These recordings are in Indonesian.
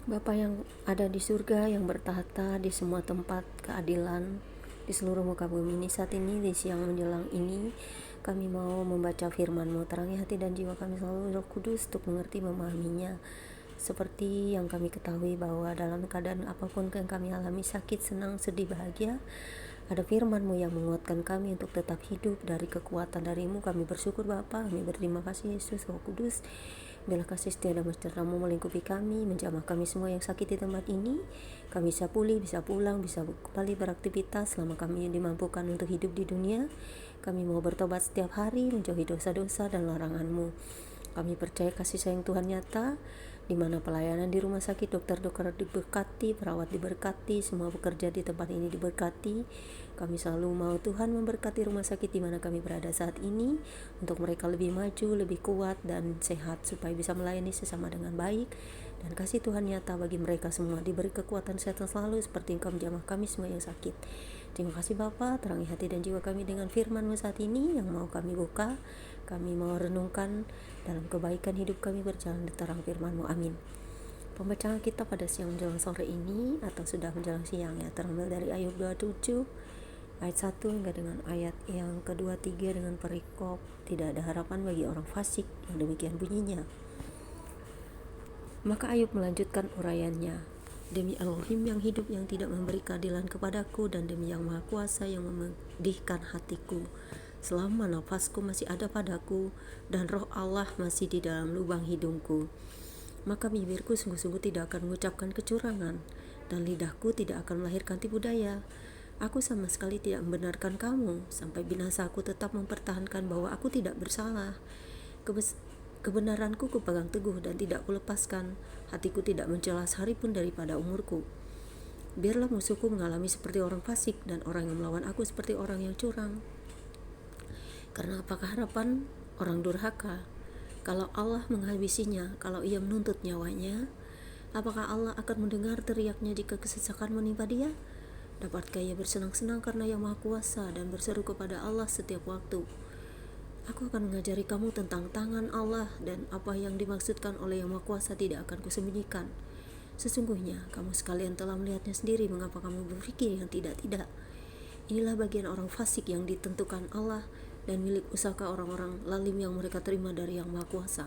Bapa yang ada di surga, yang bertahta di semua tempat keadilan di seluruh muka bumi ini, saat ini di siang menjelang ini kami mau membaca firman-Mu. Terangi hati dan jiwa kami selalu, Roh Kudus, untuk mengerti memahaminya. Seperti yang kami ketahui bahwa dalam keadaan apapun yang kami alami, sakit, senang, sedih, bahagia, ada firman-Mu yang menguatkan kami untuk tetap hidup dari kekuatan dari-Mu. Kami bersyukur Bapa, kami berterima kasih Yesus, Roh Kudus. Bila kasih setia dan sejahtera-Mu melingkupi kami, menjamah kami semua yang sakit di tempat ini. Kami bisa pulih, bisa pulang, bisa kembali beraktivitas selama kami dimampukan untuk hidup di dunia. Kami mau bertobat setiap hari, menjauhi dosa-dosa dan larangan-Mu. Kami percaya kasih sayang Tuhan nyata, di mana pelayanan di rumah sakit, dokter-dokter diberkati, perawat diberkati, semua bekerja di tempat ini diberkati. Kami selalu mau Tuhan memberkati rumah sakit di mana kami berada saat ini, untuk mereka lebih maju, lebih kuat dan sehat, supaya bisa melayani sesama dengan baik. Dan kasih Tuhan nyata bagi mereka semua, diberi kekuatan sehat selalu seperti Engkau menjamah kami semua yang sakit. Terima kasih Bapa, terangi hati dan jiwa kami dengan firman-Mu saat ini yang mau kami buka. Kami mau renungkan dalam kebaikan hidup kami berjalan di terang firman-Mu. Amin. Pembacaan kita pada siang menjelang sore ini, atau sudah menjelang siang ya, terambil dari Ayub 27 ayat 1 hingga dengan ayat yang kedua-tiga dengan perikop tidak ada harapan bagi orang fasik, yang demikian bunyinya. Maka Ayub melanjutkan uraiannya. Demi Elohim yang hidup, yang tidak memberi keadilan kepadaku, dan demi yang maha kuasa yang memedihkan hatiku, selama nafasku masih ada padaku dan roh Allah masih di dalam lubang hidungku, maka bibirku sungguh-sungguh tidak akan mengucapkan kecurangan, dan lidahku tidak akan melahirkan tipu daya. Aku sama sekali tidak membenarkan kamu, sampai binasa aku tetap mempertahankan bahwa aku tidak bersalah. Kebenaranku kupegang teguh dan tidak kulepaskan. Hatiku tidak mencela sehari pun daripada umurku. Biarlah musuhku mengalami seperti orang fasik, dan orang yang melawan aku seperti orang yang curang. Karena apakah harapan orang durhaka? Kalau Allah menghabisinya, kalau ia menuntut nyawanya, apakah Allah akan mendengar teriaknya jika kesesakan menimpa dia? Dapatkah ia bersenang-senang karena yang maha kuasa dan berseru kepada Allah setiap waktu? Aku akan mengajari kamu tentang tangan Allah, dan apa yang dimaksudkan oleh yang maha kuasa tidak akan kusembunyikan. Sesungguhnya kamu sekalian telah melihatnya sendiri, mengapa kamu berpikir yang tidak-tidak? Inilah bagian orang fasik yang ditentukan Allah, dan milik usaha orang-orang lalim yang mereka terima dari yang maha kuasa.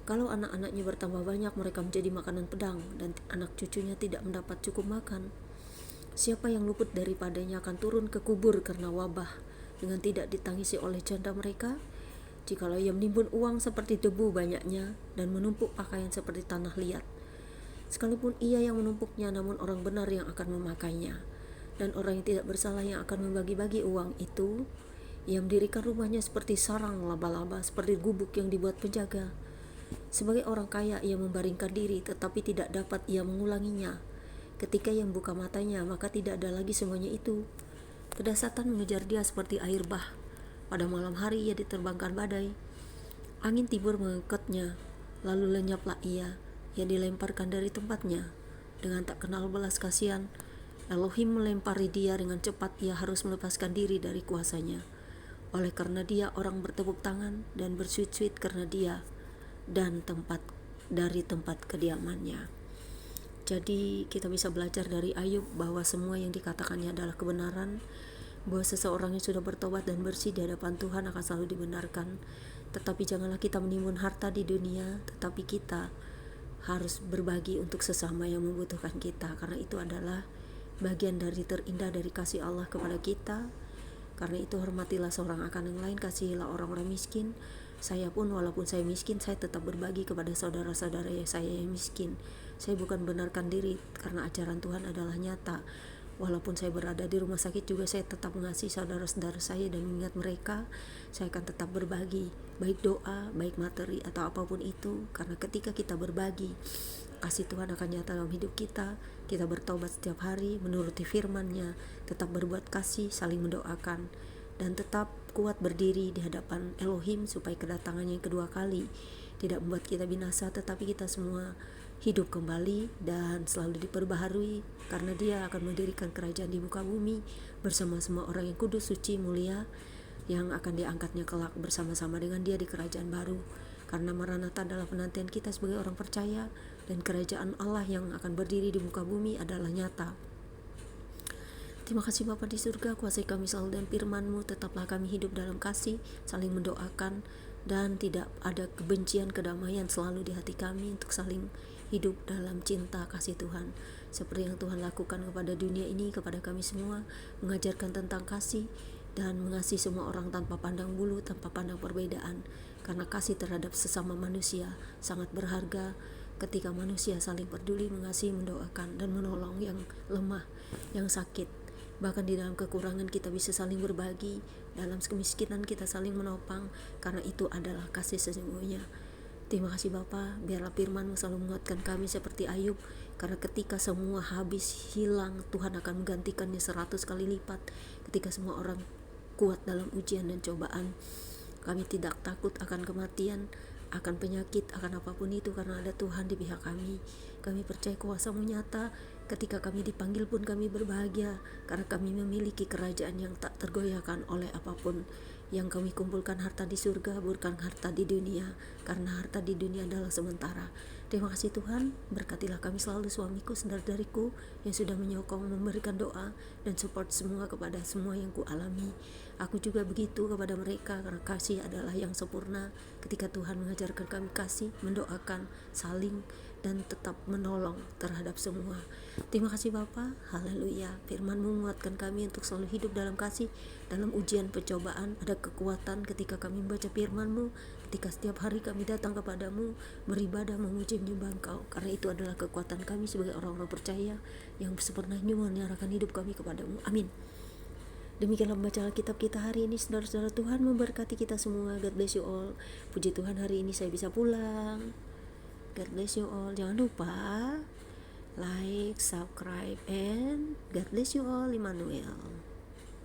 Kalau anak-anaknya bertambah banyak, mereka menjadi makanan pedang, dan anak cucunya tidak mendapat cukup makan. Siapa yang luput daripadanya akan turun ke kubur karena wabah, dengan tidak ditangisi oleh janda mereka. Jikalau ia menimbun uang seperti debu banyaknya, dan menumpuk pakaian seperti tanah liat, sekalipun ia yang menumpuknya, namun orang benar yang akan memakainya, dan orang yang tidak bersalah yang akan membagi-bagi uang itu. Ia mendirikan rumahnya seperti sarang laba-laba, seperti gubuk yang dibuat penjaga. Sebagai orang kaya ia membaringkan diri, tetapi tidak dapat ia mengulanginya. Ketika ia membuka matanya, maka tidak ada lagi semuanya itu. Kedasatan mengejar dia seperti air bah. Pada malam hari ia diterbangkan badai. Angin timur mengangkatnya, lalu lenyaplah ia. Ia dilemparkan dari tempatnya. Dengan tak kenal belas kasihan, Elohim melempari dia dengan cepat. Ia harus melepaskan diri dari kuasanya. Oleh karena dia, orang bertepuk tangan dan bersuit-suit karena dia dan dari tempat kediamannya. Jadi kita bisa belajar dari Ayub bahwa semua yang dikatakannya adalah kebenaran, bahwa seseorang yang sudah bertobat dan bersih di hadapan Tuhan akan selalu dibenarkan. Tetapi janganlah kita menimbun harta di dunia, tetapi kita harus berbagi untuk sesama yang membutuhkan kita, karena itu adalah bagian dari terindah dari kasih Allah kepada kita. Karena itu hormatilah seorang akan yang lain, kasihilah orang-orang miskin. Saya pun walaupun saya miskin, saya tetap berbagi kepada saudara-saudara saya yang miskin. Saya bukan benarkan diri, karena ajaran Tuhan adalah nyata. Walaupun saya berada di rumah sakit juga, saya tetap mengasihi saudara-saudara saya dan mengingat mereka. Saya akan tetap berbagi, baik doa, baik materi, atau apapun itu. Karena ketika kita berbagi, kasih Tuhan akan nyata dalam hidup kita. Kita bertobat setiap hari, menuruti firman-Nya, tetap berbuat kasih, saling mendoakan, dan tetap kuat berdiri di hadapan Elohim, supaya kedatangannya yang kedua kali tidak membuat kita binasa, tetapi kita semua hidup kembali dan selalu diperbaharui, karena dia akan mendirikan kerajaan di muka bumi bersama semua orang yang kudus, suci, mulia, yang akan diangkatnya kelak bersama-sama dengan dia di kerajaan baru. Karena Maranatha adalah penantian kita sebagai orang percaya, dan kerajaan Allah yang akan berdiri di muka bumi adalah nyata. Terima kasih Bapa di surga, kuasai kami selalu dan firman-Mu, tetaplah kami hidup dalam kasih, saling mendoakan, dan tidak ada kebencian, kedamaian selalu di hati kami untuk saling hidup dalam cinta kasih Tuhan. Seperti yang Tuhan lakukan kepada dunia ini, kepada kami semua, mengajarkan tentang kasih dan mengasihi semua orang tanpa pandang bulu, tanpa pandang perbedaan. Karena kasih terhadap sesama manusia sangat berharga ketika manusia saling peduli, mengasihi, mendoakan, dan menolong yang lemah, yang sakit. Bahkan di dalam kekurangan kita bisa saling berbagi, dalam kemiskinan kita saling menopang, karena itu adalah kasih sesungguhnya. Terima kasih Bapa, biarlah firman-Mu selalu menguatkan kami seperti Ayub, karena ketika semua habis, hilang, Tuhan akan menggantikannya 100 kali lipat. Ketika semua orang kuat dalam ujian dan cobaan, kami tidak takut akan kematian, akan penyakit, akan apapun itu, karena ada Tuhan di pihak kami. Kami percaya kuasa-Mu nyata. Ketika kami dipanggil pun kami berbahagia, karena kami memiliki kerajaan yang tak tergoyahkan oleh apapun. Yang kami kumpulkan harta di surga, bukan harta di dunia, karena harta di dunia adalah sementara. Terima kasih Tuhan, berkatilah kami selalu, suamiku, saudara-saudariku yang sudah menyokong, memberikan doa dan support semua kepada semua yang kualami. Aku juga begitu kepada mereka, karena kasih adalah yang sempurna. Ketika Tuhan mengajarkan kami kasih, mendoakan, saling, dan tetap menolong terhadap semua. Terima kasih Bapa, haleluya. Firman-Mu menguatkan kami untuk selalu hidup dalam kasih, dalam ujian pencobaan. Ada kekuatan ketika kami membaca firman-Mu, ketika setiap hari kami datang kepadamu, beribadah, memuji, menyembah Engkau, karena itu adalah kekuatan kami sebagai orang-orang percaya yang sepenuhnya menyerahkan hidup kami kepadamu. Amin. Demikianlah membaca Alkitab kita hari ini, saudara-saudara. Tuhan memberkati kita semua. God bless you all. Puji Tuhan, hari ini saya bisa pulang. God bless you all. Jangan lupa like, subscribe, and God bless you all. Immanuel.